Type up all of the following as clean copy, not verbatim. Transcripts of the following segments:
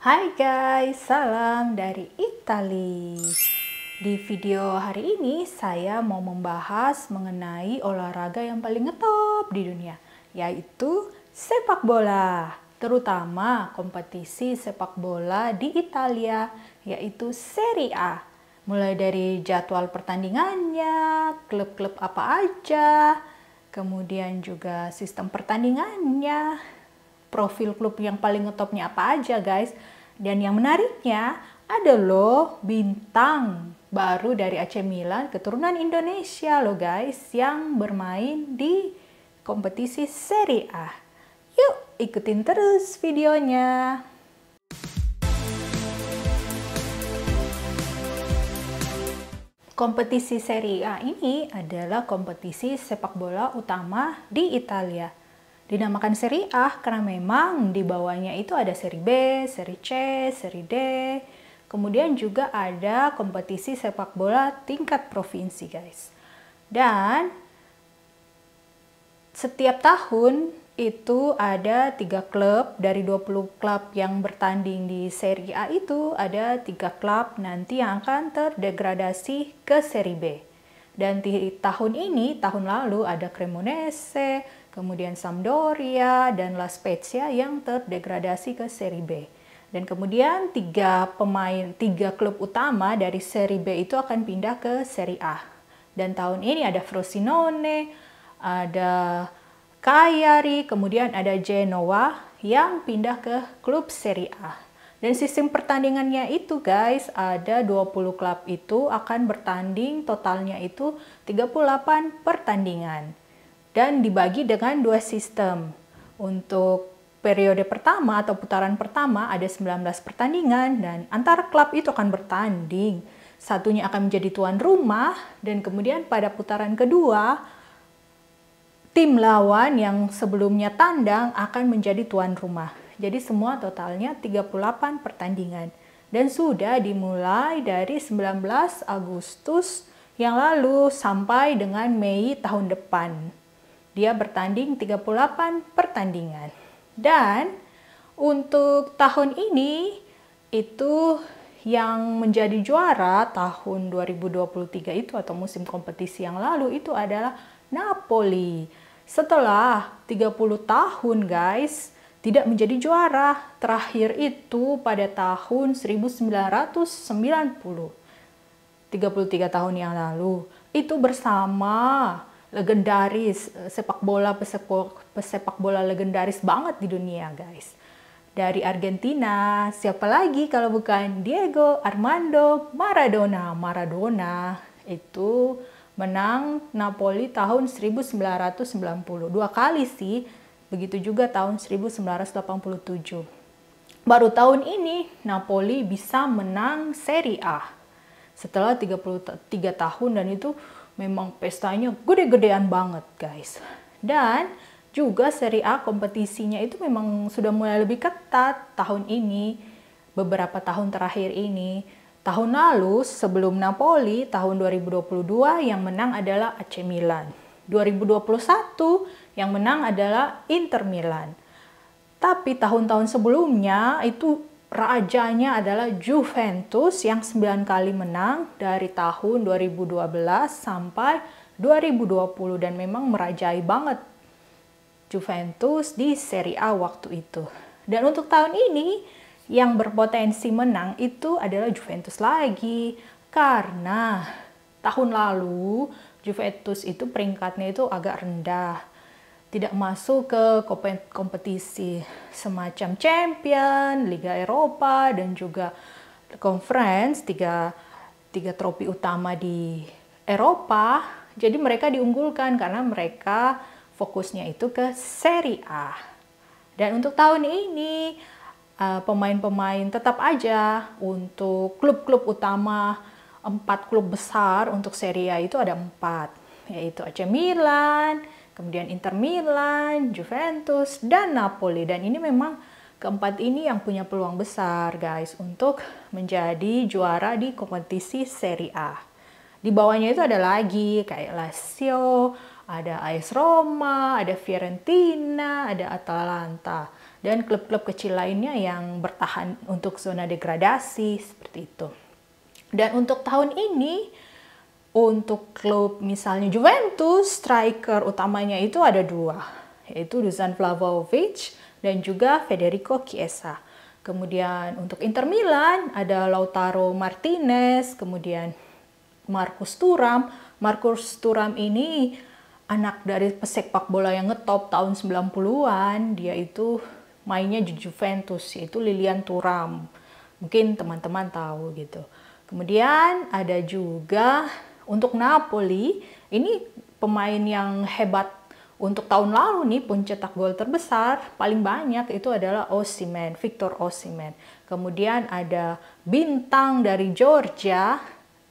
Hai guys, salam dari Itali. Di video hari ini saya mau membahas mengenai olahraga yang paling ngetop di dunia, yaitu sepak bola. Terutama kompetisi sepak bola di Italia, yaitu Serie A. Mulai dari jadwal pertandingannya, klub-klub apa aja, kemudian juga sistem pertandingannya, profil klub yang paling ngetopnya apa aja guys. Dan yang menariknya ada loh bintang baru dari AC Milan keturunan Indonesia loh guys yang bermain di kompetisi Serie A. Yuk ikutin terus videonya. Kompetisi Serie A ini adalah kompetisi sepak bola utama di Italia. Dinamakan Serie A karena memang di bawahnya itu ada Serie B, Serie C, Serie D. Kemudian juga ada kompetisi sepak bola tingkat provinsi, guys. Dan setiap tahun itu ada 3 klub dari 20 klub yang bertanding di Serie A itu ada 3 klub nanti yang akan terdegradasi ke Serie B. Dan di tahun ini, tahun lalu ada Cremonese, kemudian Sampdoria dan La Spezia yang terdegradasi ke Serie B. Dan kemudian 3 klub utama dari Serie B itu akan pindah ke Serie A. Dan tahun ini ada Frosinone, ada Cagliari, kemudian ada Genoa yang pindah ke klub Serie A. Dan sistem pertandingannya itu guys, ada 20 klub itu akan bertanding, totalnya itu 38 pertandingan. Dan dibagi dengan 2 sistem. Untuk periode pertama atau putaran pertama ada 19 pertandingan dan antar klub itu akan bertanding. Satunya akan menjadi tuan rumah dan kemudian pada putaran kedua tim lawan yang sebelumnya tandang akan menjadi tuan rumah. Jadi semua totalnya 38 pertandingan. Dan sudah dimulai dari 19 Agustus yang lalu sampai dengan Mei tahun depan. Dia bertanding 38 pertandingan. Dan untuk tahun ini itu yang menjadi juara tahun 2023 itu atau musim kompetisi yang lalu itu adalah Napoli. Setelah 30 tahun guys, tidak menjadi juara. Terakhir itu pada tahun 1990. 33 tahun yang lalu. Itu bersama legendaris pesepak bola legendaris banget di dunia guys. Dari Argentina, siapa lagi kalau bukan Diego Armando Maradona. Maradona itu menang Napoli tahun 1990. 2 kali sih. Begitu juga tahun 1987. Baru tahun ini Napoli bisa menang Serie A. Setelah 33 tahun dan itu memang pestanya gede-gedean banget guys. Dan juga Serie A kompetisinya itu memang sudah mulai lebih ketat tahun ini. Beberapa tahun terakhir ini. Tahun lalu sebelum Napoli tahun 2022 yang menang adalah AC Milan. 2021 yang menang adalah Inter Milan. Tapi tahun-tahun sebelumnya itu rajanya adalah Juventus yang 9 kali menang dari tahun 2012 sampai 2020 dan memang merajai banget Juventus di Serie A waktu itu. Dan untuk tahun ini yang berpotensi menang itu adalah Juventus lagi karena tahun lalu Juventus itu peringkatnya itu agak rendah. Tidak masuk ke kompetisi semacam Champion, Liga Eropa, dan juga Conference, tiga trofi utama di Eropa. Jadi mereka diunggulkan karena mereka fokusnya itu ke Serie A. Dan untuk tahun ini, pemain-pemain tetap aja untuk klub-klub utama, 4 klub besar untuk Serie A itu ada 4, yaitu AC Milan, kemudian Inter Milan, Juventus, dan Napoli. Dan ini memang keempat ini yang punya peluang besar guys untuk menjadi juara di kompetisi Serie A. Di bawahnya itu ada lagi kayak Lazio, ada AS Roma, ada Fiorentina, ada Atalanta. dan klub-klub kecil lainnya yang bertahan untuk zona degradasi seperti itu. Dan untuk tahun ini, untuk klub misalnya Juventus, striker utamanya itu ada dua, yaitu Dusan Vlahovic dan juga Federico Chiesa. Kemudian untuk Inter Milan ada Lautaro Martinez, kemudian Marcus Thuram. Marcus Thuram ini anak dari pesepak bola yang ngetop tahun 90-an. Dia itu mainnya di Juventus, yaitu Lilian Thuram. Mungkin teman-teman tahu gitu. Kemudian ada juga untuk Napoli, ini pemain yang hebat untuk tahun lalu nih, pencetak gol terbesar paling banyak itu adalah Osimhen, Victor Osimhen. Kemudian ada bintang dari Georgia,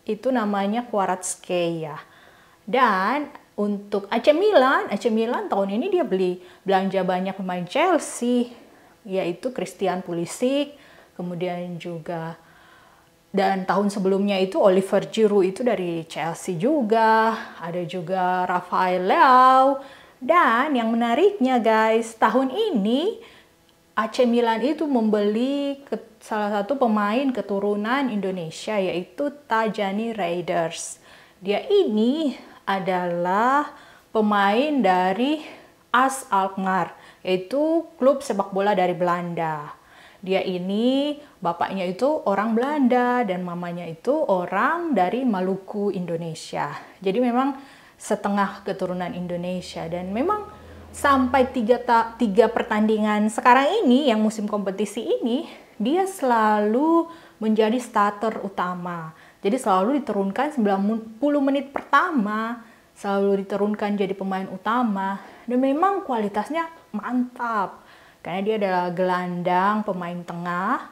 itu namanya Kvaratskhelia. Dan untuk AC Milan tahun ini dia belanja banyak pemain Chelsea, yaitu Christian Pulisic, kemudian juga dan tahun sebelumnya itu Oliver Giroud itu dari Chelsea juga, ada juga Rafael Leao. Dan yang menariknya guys, tahun ini AC Milan itu membeli salah satu pemain keturunan Indonesia, yaitu Tajani Raiders. Dia ini adalah pemain dari AS Alkmaar, yaitu klub sepak bola dari Belanda. Dia ini bapaknya itu orang Belanda dan mamanya itu orang dari Maluku, Indonesia. Jadi memang setengah keturunan Indonesia, dan memang sampai tiga pertandingan sekarang ini yang musim kompetisi ini dia selalu menjadi starter utama. Jadi selalu diturunkan 90 menit pertama, selalu diturunkan jadi pemain utama, dan memang kualitasnya mantap karena dia adalah gelandang pemain tengah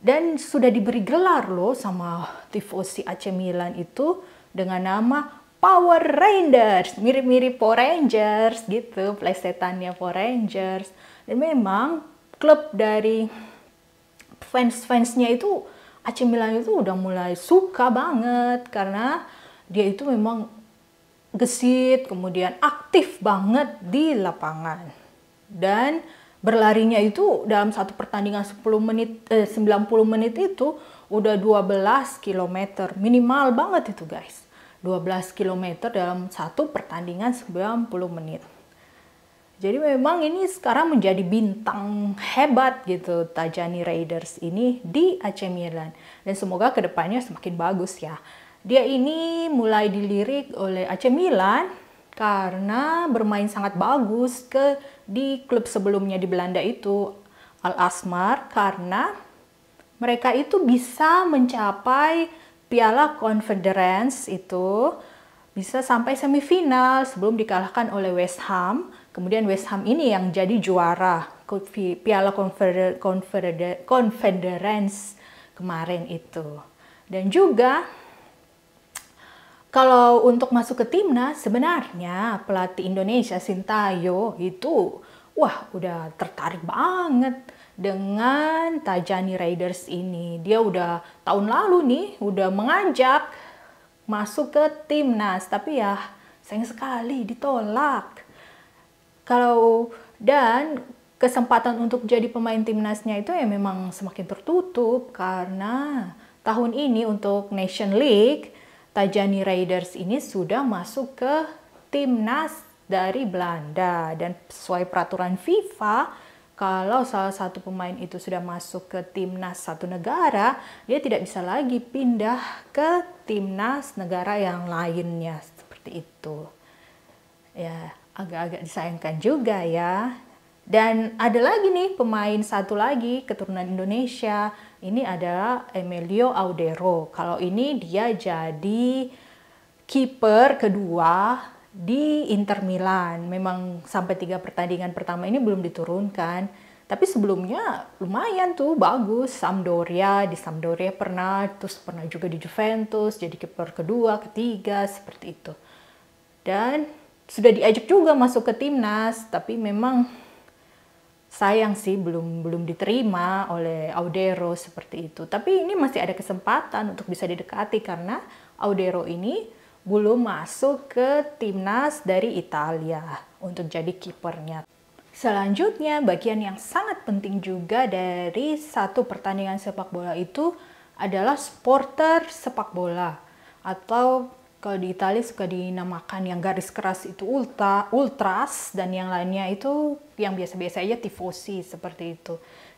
dan sudah diberi gelar loh sama tifosi AC Milan itu dengan nama Power Rangers, mirip-mirip Power Rangers gitu, plesetannya Power Rangers. Dan memang klub dari fans-fansnya itu AC Milan itu udah mulai suka banget karena dia itu memang gesit, kemudian aktif banget di lapangan. Dan berlarinya itu dalam satu pertandingan 90 menit itu udah 12 km. Minimal banget itu guys. 12 km dalam satu pertandingan 90 menit. Jadi memang ini sekarang menjadi bintang hebat gitu Tajani Raiders ini di AC Milan. Dan semoga kedepannya semakin bagus ya. Dia ini mulai dilirik oleh AC Milan karena bermain sangat bagus di klub sebelumnya di Belanda itu Al Asmar, karena mereka itu bisa mencapai Piala Conference itu bisa sampai semifinal sebelum dikalahkan oleh West Ham. Kemudian West Ham ini yang jadi juara Piala Conference kemarin itu. Dan juga kalau untuk masuk ke timnas, sebenarnya pelatih Indonesia Sintayong itu udah tertarik banget dengan Tajani Raiders ini. Dia udah tahun lalu nih udah mengajak masuk ke timnas, tapi ya sayang sekali ditolak. Dan kesempatan untuk jadi pemain timnasnya itu ya memang semakin tertutup karena tahun ini untuk Nation League Tajani Raiders ini sudah masuk ke timnas dari Belanda, dan sesuai peraturan FIFA kalau salah satu pemain itu sudah masuk ke timnas satu negara, dia tidak bisa lagi pindah ke timnas negara yang lainnya, seperti itu. Ya, agak-agak disayangkan juga ya. Dan ada lagi nih pemain satu lagi keturunan Indonesia, ini adalah Emilio Audero. Kalau ini dia jadi kiper kedua di Inter Milan. Memang sampai 3 pertandingan pertama ini belum diturunkan, tapi sebelumnya lumayan tuh bagus. Di Sampdoria pernah juga di Juventus jadi kiper kedua, ketiga, seperti itu. Dan sudah diajak juga masuk ke timnas, tapi memang sayang sih belum diterima oleh Audero seperti itu. Tapi ini masih ada kesempatan untuk bisa didekati karena Audero ini belum masuk ke timnas dari Italia untuk jadi kipernya. Selanjutnya, bagian yang sangat penting juga dari satu pertandingan sepak bola itu adalah supporter sepak bola. Atau kalau di Italia suka dinamakan yang garis keras itu ultras, dan yang lainnya itu yang biasa-biasa aja tifosi seperti itu.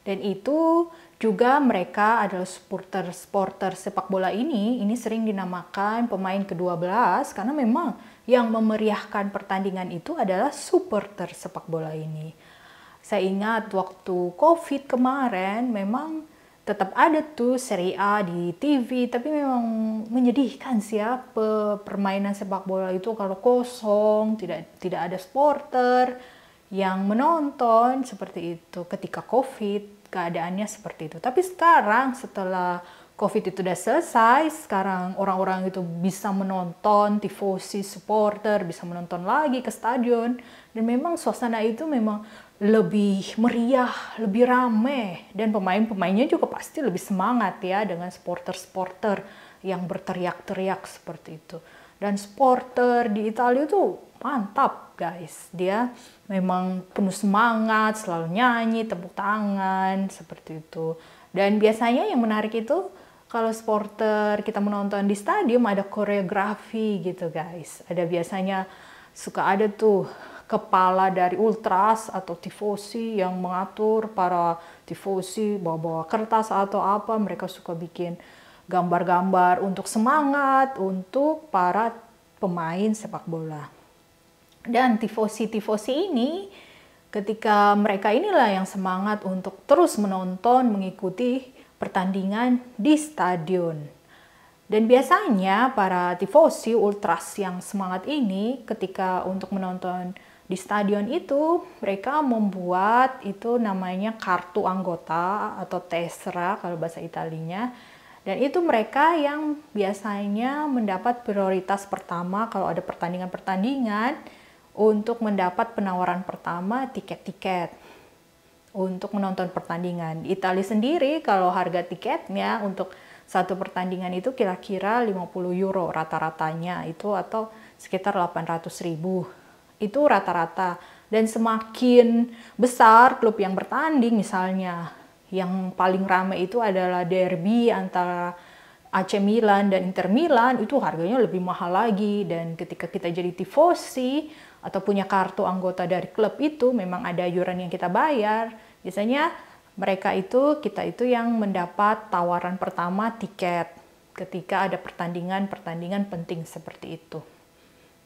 Dan itu juga mereka adalah supporter sepak bola ini sering dinamakan pemain ke-12 karena memang yang memeriahkan pertandingan itu adalah supporter sepak bola ini. Saya ingat waktu COVID kemarin memang tetap ada tuh Serie A di TV, tapi memang menyedihkan sih ya permainan sepak bola itu kalau kosong, tidak ada supporter yang menonton seperti itu ketika COVID, keadaannya seperti itu. Tapi sekarang setelah COVID itu udah selesai, sekarang orang-orang itu bisa menonton, tifosi, supporter, bisa menonton lagi ke stadion. Dan memang suasana itu memang lebih meriah, lebih rame. Dan pemain-pemainnya juga pasti lebih semangat ya dengan supporter-supporter yang berteriak-teriak seperti itu. Dan supporter di Italia itu mantap guys. Dia memang penuh semangat, selalu nyanyi, tepuk tangan, seperti itu. Dan biasanya yang menarik itu kalau supporter kita menonton di stadium ada koreografi gitu guys. Ada biasanya suka ada tuh kepala dari ultras atau tifosi yang mengatur para tifosi bawa-bawa kertas atau apa. Mereka suka bikin gambar-gambar untuk semangat untuk para pemain sepak bola. Dan tifosi-tifosi ini ketika mereka inilah yang semangat untuk terus menonton, mengikuti pertandingan di stadion. Dan biasanya para tifosi ultras yang semangat ini ketika untuk menonton di stadion itu mereka membuat itu namanya kartu anggota atau tessera kalau bahasa Italinya. Dan itu mereka yang biasanya mendapat prioritas pertama kalau ada pertandingan-pertandingan untuk mendapat penawaran pertama tiket-tiket untuk menonton pertandingan. Di Italia sendiri kalau harga tiketnya untuk satu pertandingan itu kira-kira 50 euro rata-ratanya itu atau sekitar 800.000. Itu rata-rata. Dan semakin besar klub yang bertanding misalnya, yang paling ramai itu adalah derby antara AC Milan dan Inter Milan, itu harganya lebih mahal lagi. Dan ketika kita jadi tifosi atau punya kartu anggota dari klub itu, memang ada iuran yang kita bayar. Biasanya kita itu yang mendapat tawaran pertama tiket ketika ada pertandingan penting seperti itu.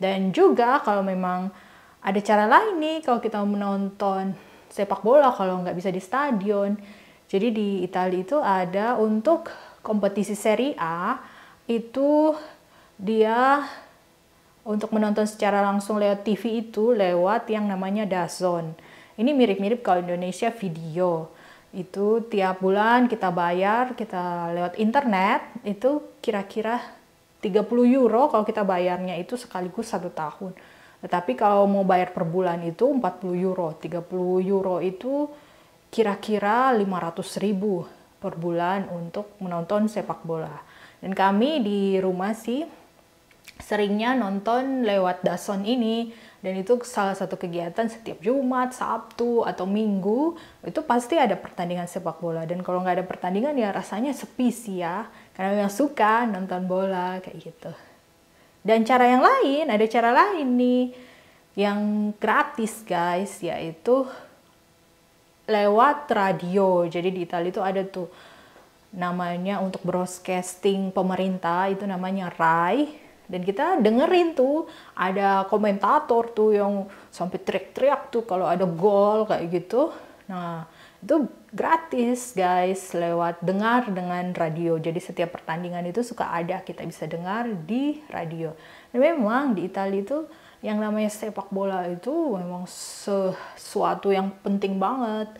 Dan juga kalau memang ada cara lain nih kalau kita menonton sepak bola kalau nggak bisa di stadion. Jadi di Italia itu ada untuk kompetisi Serie A itu dia untuk menonton secara langsung lewat TV itu lewat yang namanya DAZN. Ini mirip-mirip kalau Indonesia video. Itu tiap bulan kita bayar, kita lewat internet, itu kira-kira 30 euro kalau kita bayarnya itu sekaligus 1 tahun. Tetapi kalau mau bayar per bulan itu 40 euro. 30 euro itu kira-kira 500.000 per bulan untuk menonton sepak bola. Dan kami di rumah sih seringnya nonton lewat DAZN ini. Dan itu salah satu kegiatan setiap Jumat, Sabtu, atau Minggu, itu pasti ada pertandingan sepak bola. Dan kalau nggak ada pertandingan ya rasanya sepi sih ya. Karena yang suka nonton bola kayak gitu. Dan ada cara lain nih yang gratis guys, yaitu lewat radio. Jadi di Italia itu ada tuh namanya untuk broadcasting pemerintah, itu namanya RAI. Dan kita dengerin tuh ada komentator tuh yang sampai teriak-teriak tuh kalau ada gol kayak gitu. Nah itu gratis guys lewat dengar dengan radio. Jadi setiap pertandingan itu suka ada kita bisa dengar di radio. Dan memang di Italia itu yang namanya sepak bola itu memang sesuatu yang penting banget.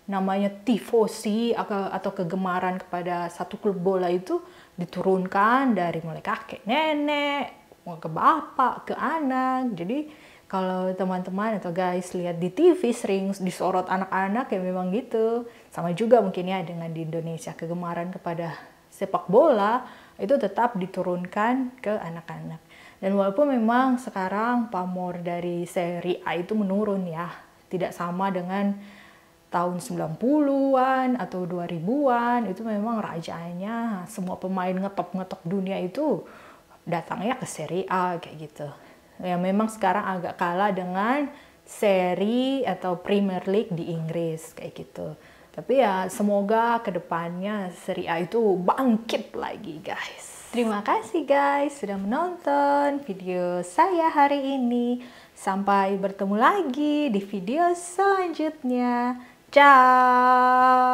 Namanya tifosi atau kegemaran kepada satu klub bola itu diturunkan dari mulai kakek nenek mau ke bapak ke anak. Jadi kalau teman-teman atau guys lihat di TV sering disorot anak-anak ya memang gitu. Sama juga mungkin ya dengan di Indonesia kegemaran kepada sepak bola itu tetap diturunkan ke anak-anak. Dan walaupun memang sekarang pamor dari Serie A itu menurun ya, Tidak sama dengan tahun 90-an atau 2000-an, itu memang rajanya semua pemain ngetop-ngetop dunia itu datangnya ke Serie A kayak gitu. Ya memang sekarang agak kalah dengan seri atau Premier League di Inggris kayak gitu. Tapi ya semoga kedepannya Serie A itu bangkit lagi guys. Terima kasih guys sudah menonton video saya hari ini. Sampai bertemu lagi di video selanjutnya. Ciao!